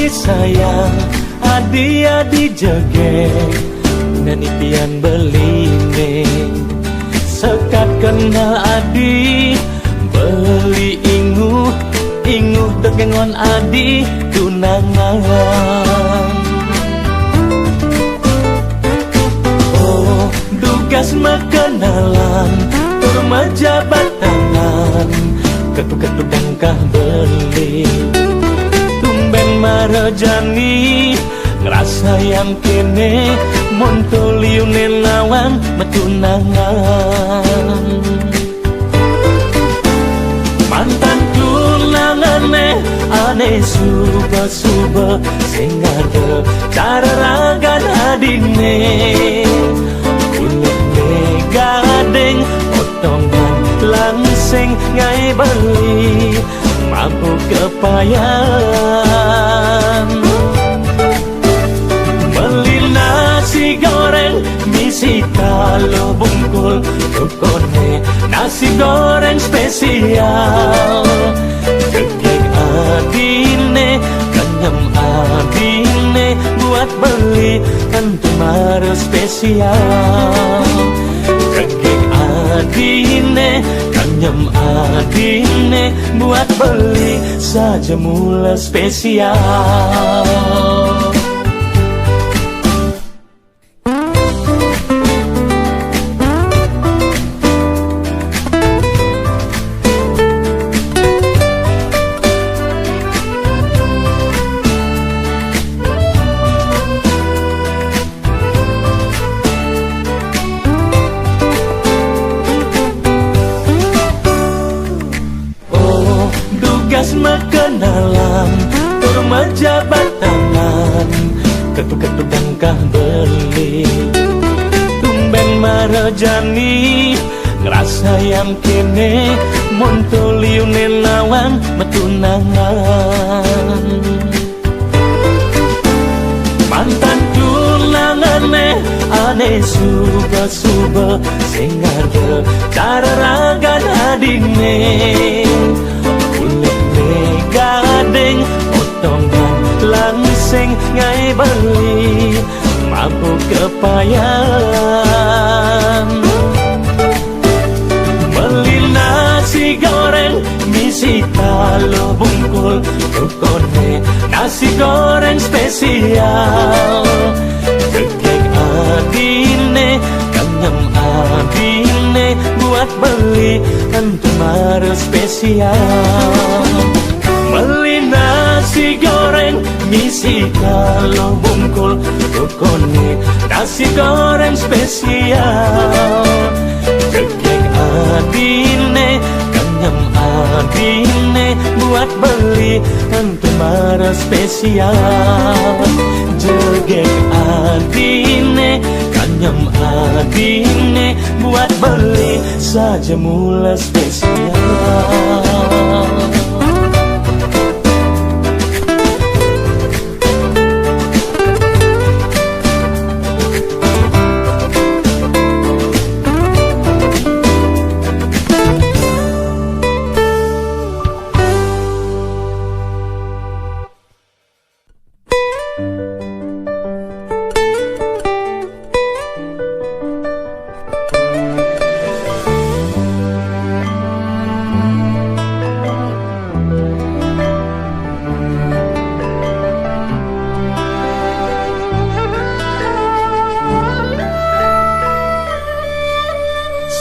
adi sayang, adi jegek, nanipian beline. Sekat kenal adi, beli inguh tegengon adi tunangan. Oh, dugas mekenalan, turmaja batangan, ketuk-ketuk dangkah beli. Tumben marajani, ngerasa yang kene, montoliunen lawan metunangan. Mantan tunangane aneh suba-suba, sing ada cara ragan adine. Kulitne gading, potongan langsing ngai beli, mampu kepayan. Beli nasi goreng, misi talo bungkul, rukone nasi goreng spesial. Jegek adine, kenyam adine, buat beli kentumaro spesial. Jegek adine, kenyam adine, buat beli saja mula spesial. Mekenalan, turmaja batangan, ketuk-ketuk dangkah beli. Tumben marajani, ngerasa yang kene, montoliunen lawan metunangan. Mantan tunangane aneh suba-suba, sing ada cara ragan adine. Gading, potongan langsing ngai beli, mampu kepayan. Beli nasi goreng, misi talo bungkul, rukone nasi goreng spesial. Jegek adine, kenyam adine, buat beli kentumaro spesial. Beli nasi goreng, misi kalau bungkul, rukone nasi goreng spesial. Jegek adine, kenyam adine, buat beli kentumaro spesial. Jegek adine, kenyam adine, buat beli saja mula spesial.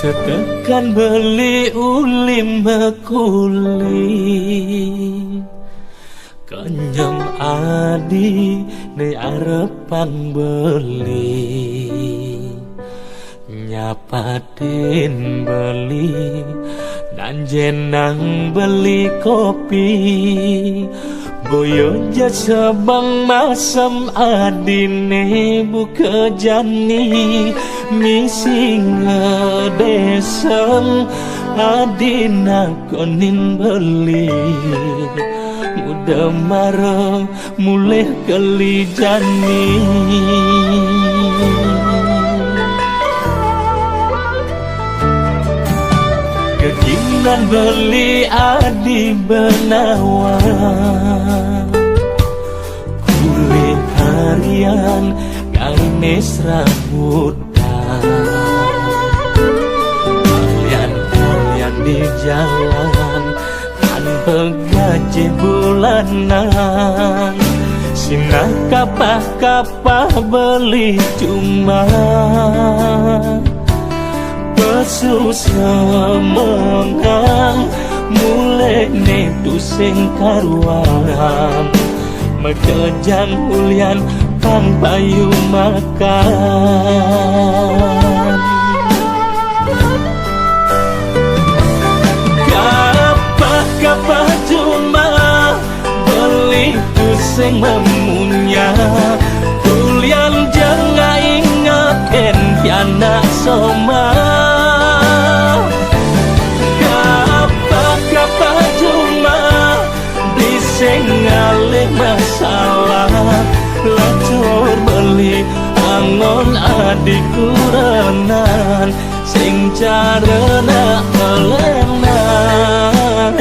Setekan beli ulim mekuli, kenyam adi ne arepan beli. Nyapatin beli dan jenang beli kopi, boyo jasa bang masam adine buka jani. Misi ngedesem adina konin beli, muda marah mulai keli jani. Kekinan beli adi benawan, Kainis rambutan kalian di jalan tanpa gaji bulanan, sinah kapah-kapah beli cuma pesusah mengang mulai netu sing karuan mekejang ulian pang payu makan kapah cuma beli tu sing memunya ulian jangan ingatkan piana soma kapah cuma bising ngalih masalah lacur beli angon adik kurenan sing carana elenan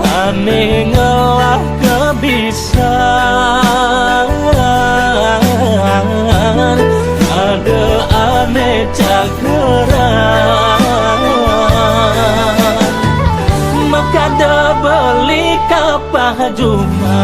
ane ngelah kebisan ada ane cageran maka ada beli kapah cuma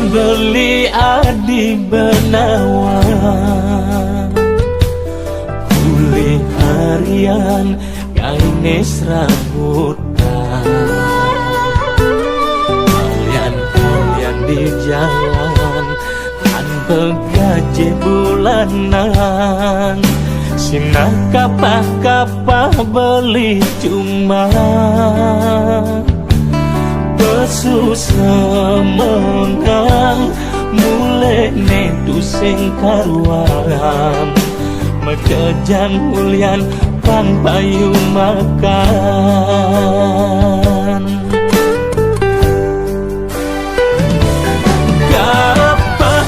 beli adi benawan kuli harian kainis rambutan kalian di jalan tanpa gaji bulanan sinah kapah-kapah beli cuma susah mengang mulai netu sing karuan mekejang ulian pang payu makan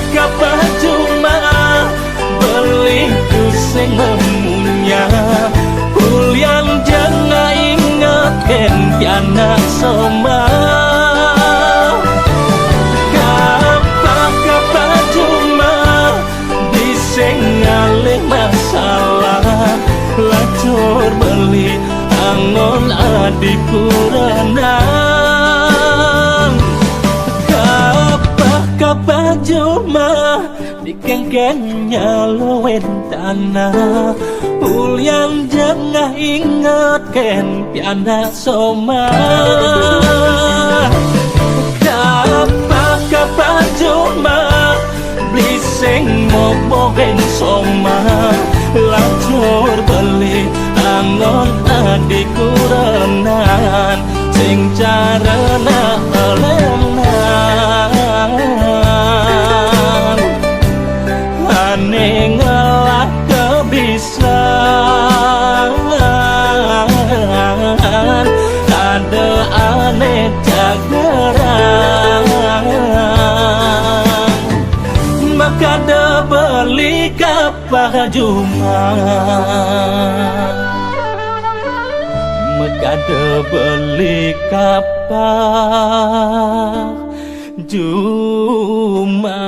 kapah cuma beli tu sing memunya ulian jangan ingatkan piana soma lacur beli angon adik kurenan kapah cuma dikengkengnya loen tanah ulian jangan ingatkan piana soma kapah cuma blising mobogen soma lacur beli angon adik kurenan sing carana elenan ane ngelah kebisan ada ane cageran maka ada beli kapah cuma maka ada beli kapah cuma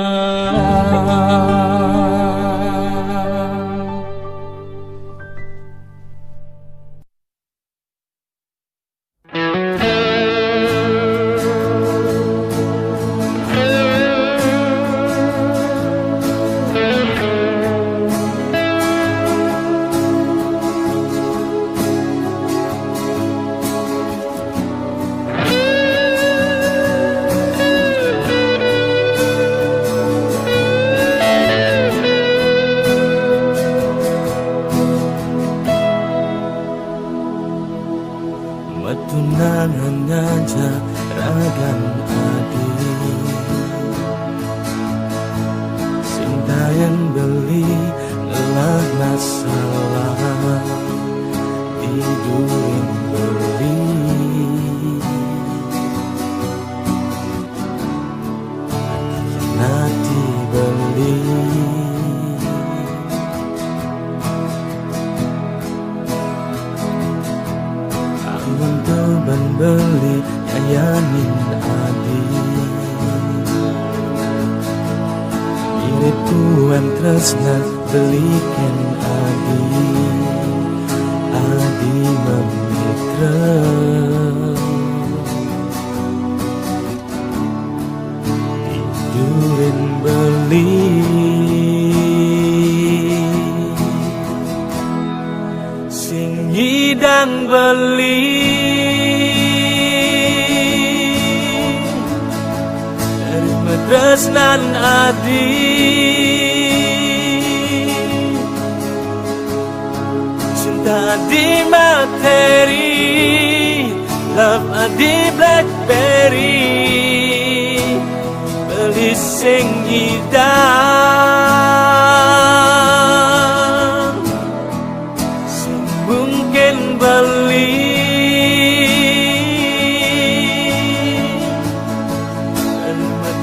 tresnan belikan adi memitra tidurin beli sing ngidang beli tresnan adi cinta di materi love adi blackberry beli sing ngidang sing mungkin beli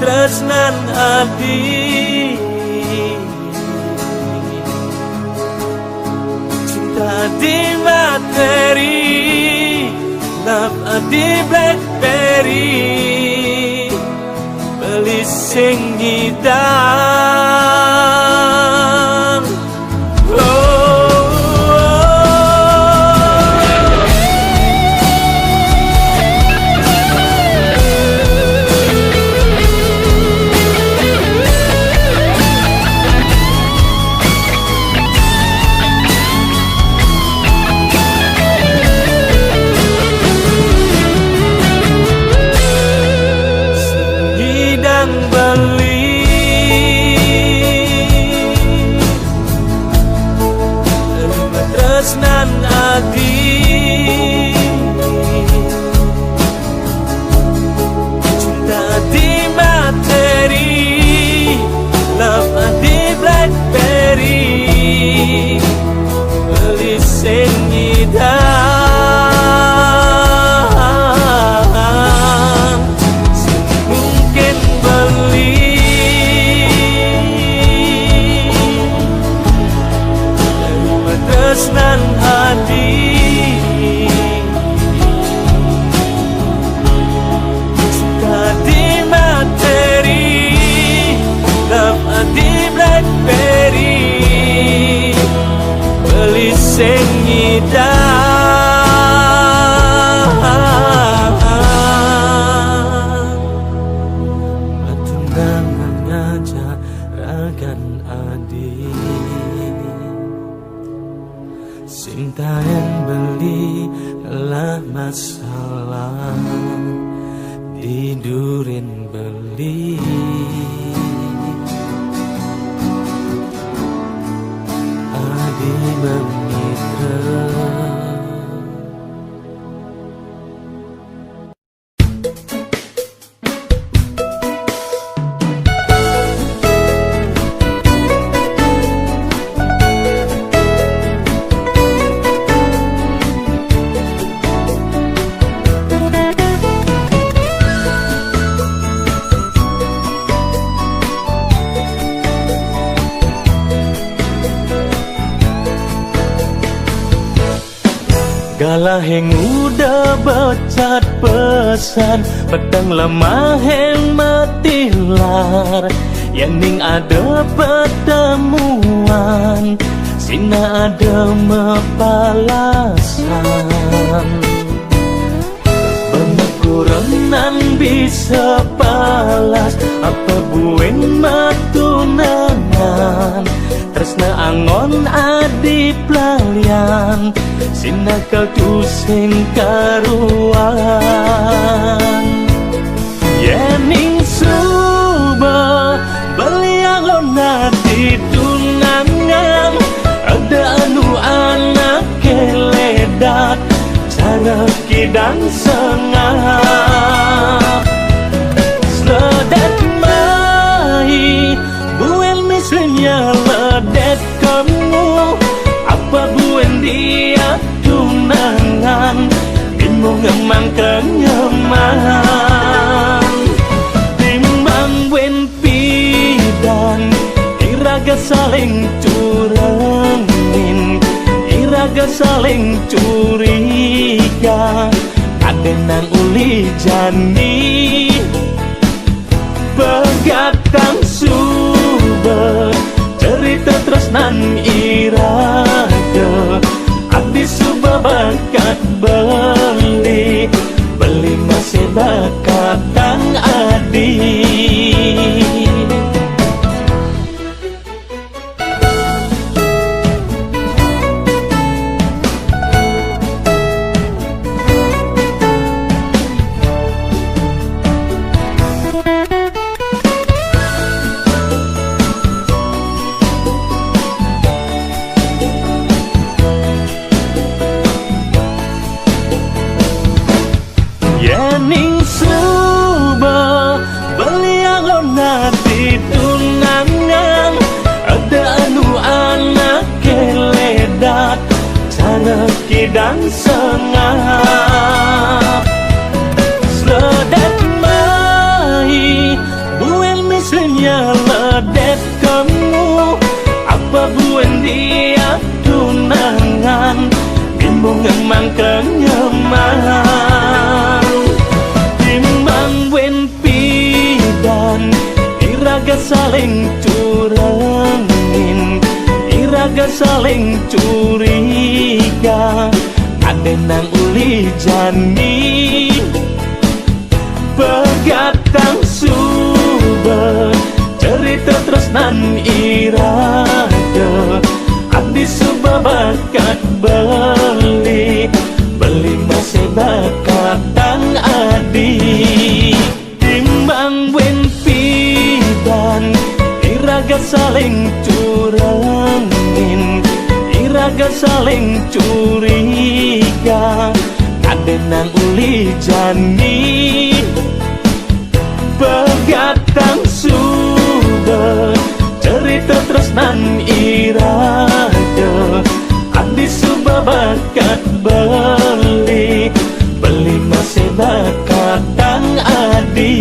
tresnan adi cinta di materi love adi blackberry beli sing ngidang tresnan adi cinta di materi love adi blackberry beli sing ngidang sing mungkin beli tresnan adi cinta di materi love adi blackberry beli sing ngidang tunangan ngajak ragan adi cinta yang beli lah masalah tidurin beli adi memitra Galah yang udah becat pesan pedang lemah yang mati lar yang ning ada pertemuan sina ada mepalasan pemekuranan bisa palas apa buen matunangan tresna angon adi pelalian sinakal tusing karuan yening suba beliangon adi tunangan ada anu anak keledak cara kidang sengah sedet mai buen misalnya ledet kamu apa buen dia tunangan bingung ngemang kenyaman timbang buen pidang iraga saling curangin iraga saling curiga adenan uli jani begatang suber tresnan irade abdi subabakat beli beli masih bakat kang adi. Yening suba beliang nati tunangan ada anu anak keledak cara kidang sengap sedet mai buen misalnya ledet kamu apa buen dia tunangan bimbung emang kenyaman iraga saling curangin, iraga saling curiga, adenang uli jani, pegatang suba, cerita tresnan iraga, abdi suba bakat beli, beli masih bakat tang adi, timbang iraga saling curangin, iraga saling curiga, adenang uli jani, pegatang suba, cerita tresnan irade, abdi suba bakat beli, beli masih bakat tang adi.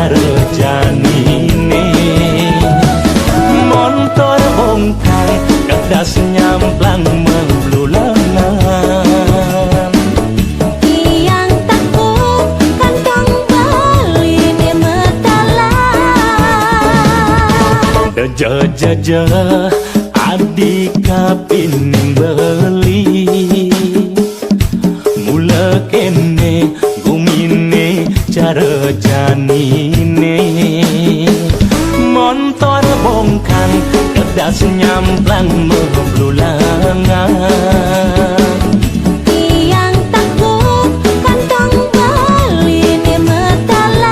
cara janine motor bongkar kertas nyamblang memblulangan tiang taku kantong bali ni metalan deja adik kapining beli mula kene gumine cara janine motor bongkang kertas nyamblang memblulangan tiang taku kantong bali ni metalan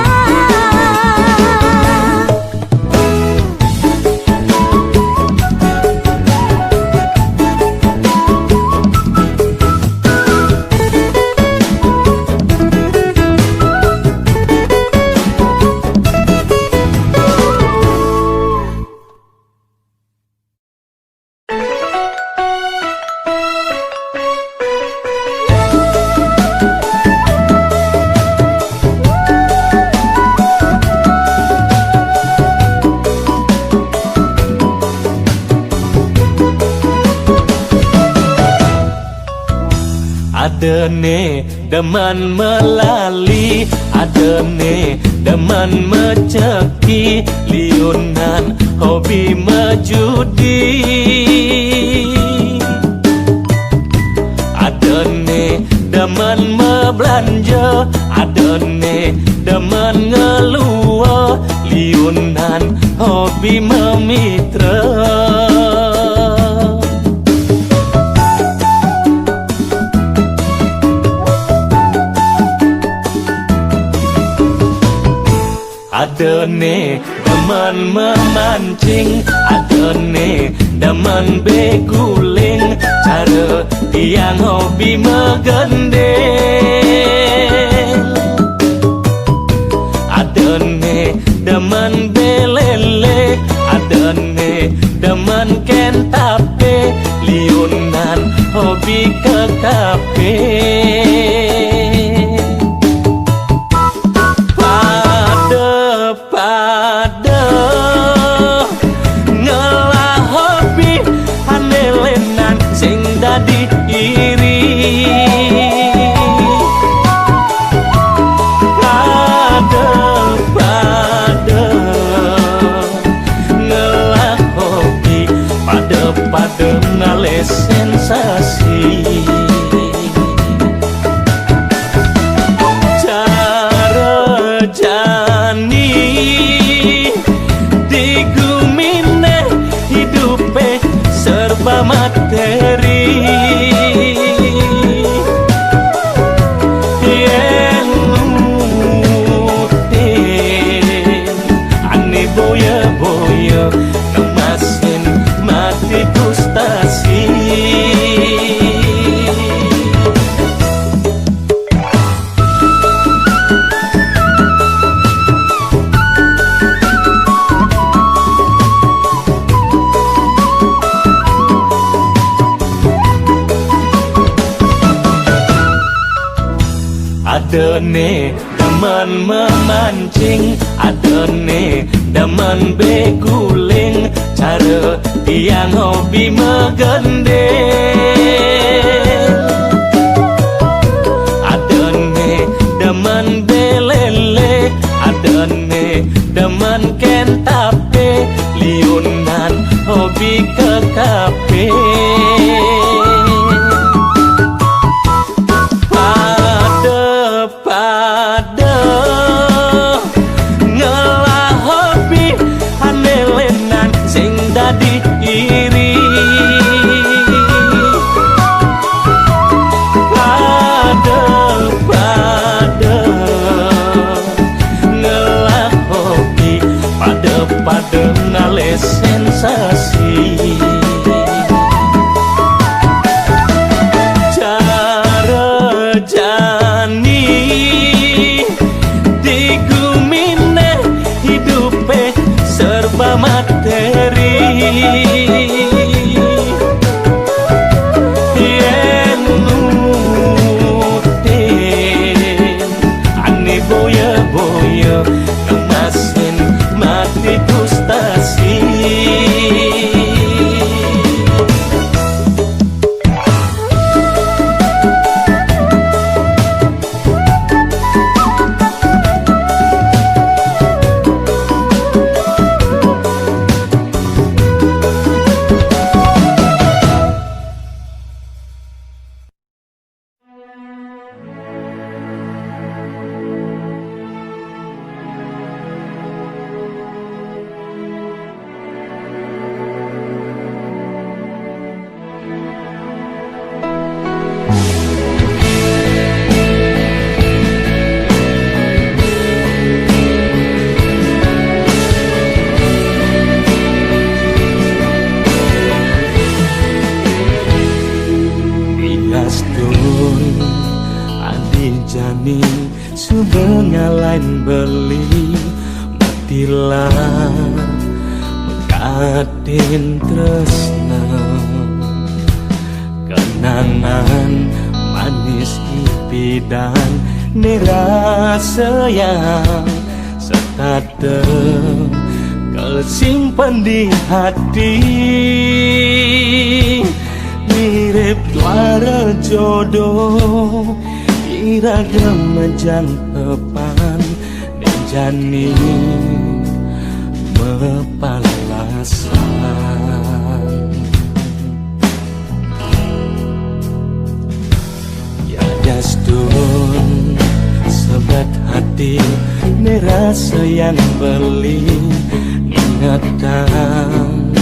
adene demen melali adene demen meceki liunan hobi mejudi adene demen membelanja adene demen ngelua liunan hobi memitra adene demen memancing adene demen beguling cara tiang hobi megendel adene demen belele adene demen kentape liunan hobi ke kafe pada ngelah hobi anelenan sing dadi iri pada ngelah hobi pada ngales sensasi materi yang ngutin ane boya kemasin mati frustasi adene demen memancing adene demen beguling cara tiang hobi megendel adene demen belele adene demen kentape liunan hobi ke kafe pada ngelah hobi anelenan sing dadi iri pada ngelah hobi pada ngales sensasi cara jani digumine hidupe serba materi yang ngutin ane boya beli matilah mekatin tresna kenangan manis impidan nira sayang setadeng kesimpan di hati mirip suara jodoh iragam majang tepan dan jani mepalasan ya dastun sebat hati nerasa yang beli ingatkan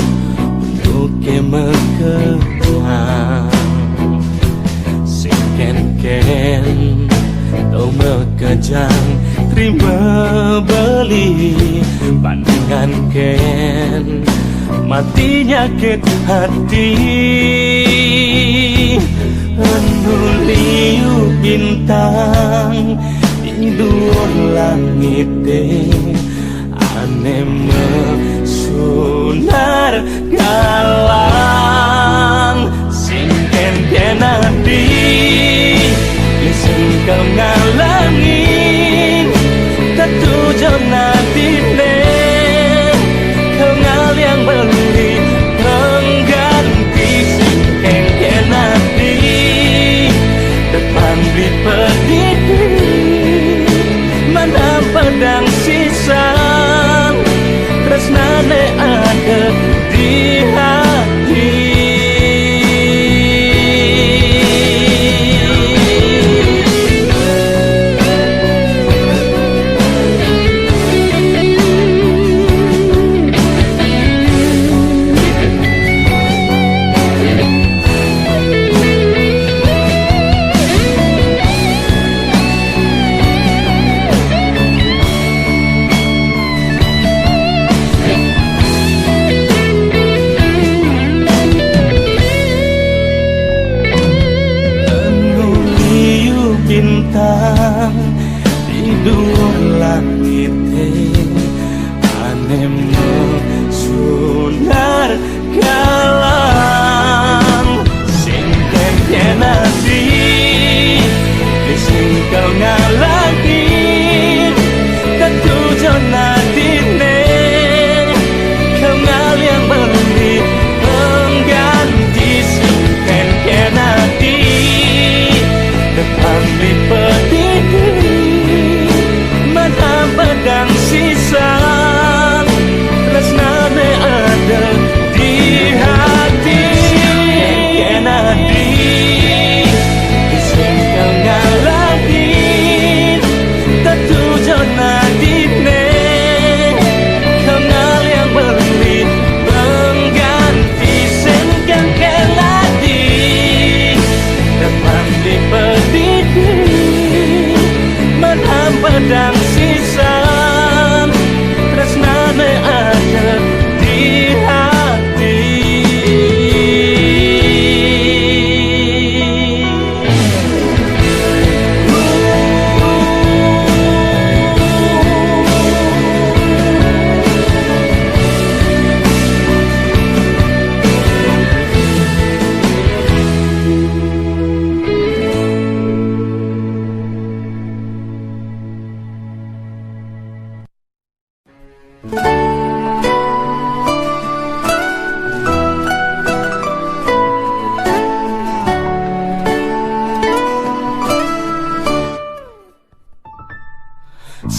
untuk kemekeuan sing ken tau mekejang terima beli bandingan ken matinya ket hati anu liu bintang di dua langit ane sunar galang sing ken adi listen kau ngalangin tentu jangan dine kau ngal yang beli pengganti sing ken adi depan di pedidi mana pedang sisa tresnane ada di hati bintang di dua langit ane sunar galang sing ken adi sing kau ngalangin tentu jangan dine kau ngal yang beli pengganti sing ken adi depan di pedidi mana pedang sisa tresnane ada di hati ken adi sing kau ngalangin tentu jangan dine kau ngal yang beli pengganti sing ken adi depan di pedidi mana pedang sisa tresnane ada di hati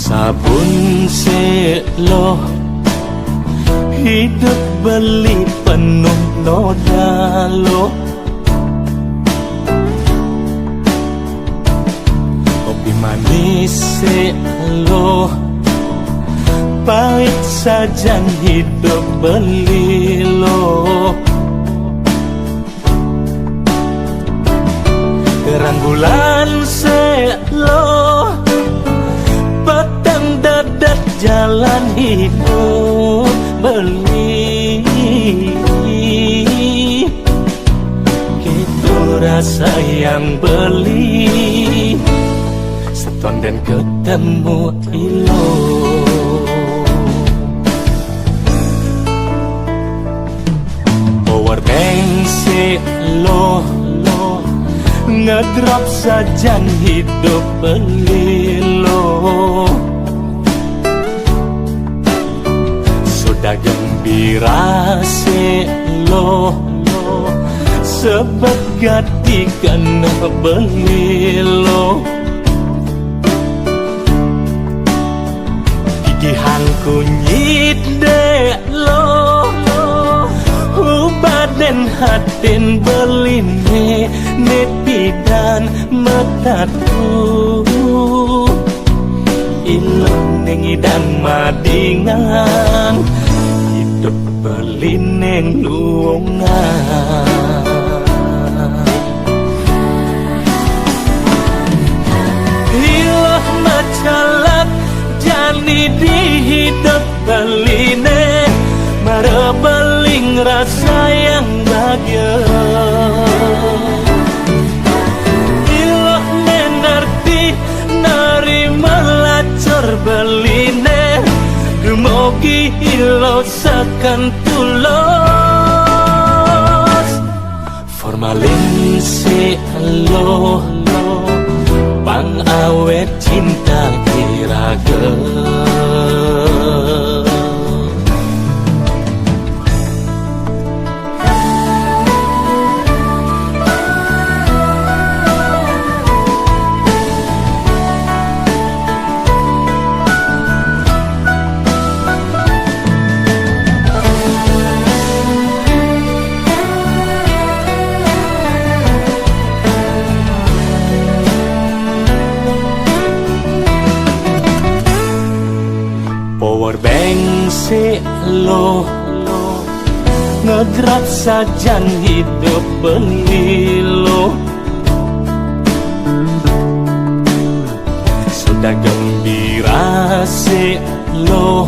sabun selo hidup beli penuh noda lo kopi manis selo pahit sajan hidup beli lo keranggulan selo dadat jalan hidup beli gitu rasa yang beli seton dan ketemu ilo ngegrap sajan hidup belilo. Sudah gembira selo sebab gati kena belilo. Gigihan kunyit dek lo badan hatin beline nepidan metatu ilang nengidang madingan hidup belineng luongan. Hilah macalak jani di hidup beline marebeling rasa yang bahagia. Ilah mengerti nari melacur beline dumogi ilo sakan tulos. Formalin si alo pang awet cinta kiraga. Power bank si lo ngegrap sajan hidup belilo. Sudah gembira si lo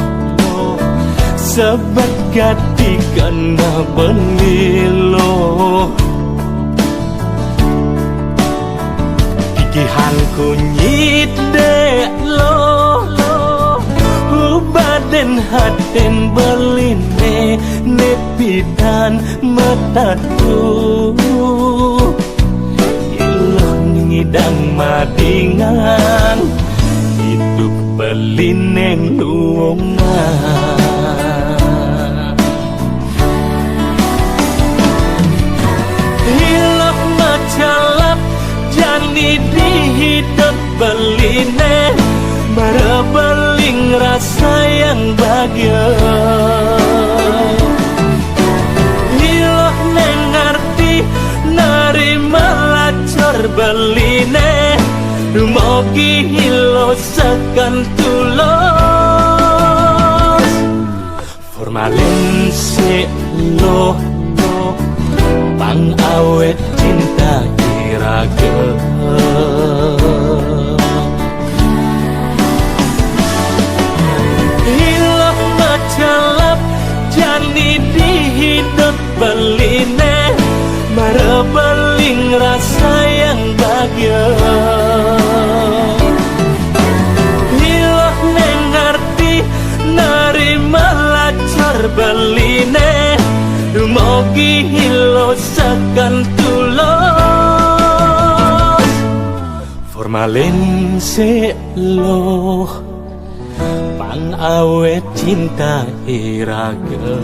sebab gati kena belilo. Gigihan kunyit dek lo badan hatin beline nepidan metatu ilang ngidang madingan hidup belineng luongan. Hilang macalap jani di hidup beline marebeling rasa yang bahagia. Hilah mengerti nari melacur beline dumogi hilo sakan tulos. Formalin si lo pang awet cinta kiraga. Calap jani di hidup beline marebeling rasa yang bahagia. Hilah mengerti nari melacur beline dumogi hilo sakan tulos. Formalin si lo pang awet cinta iraga.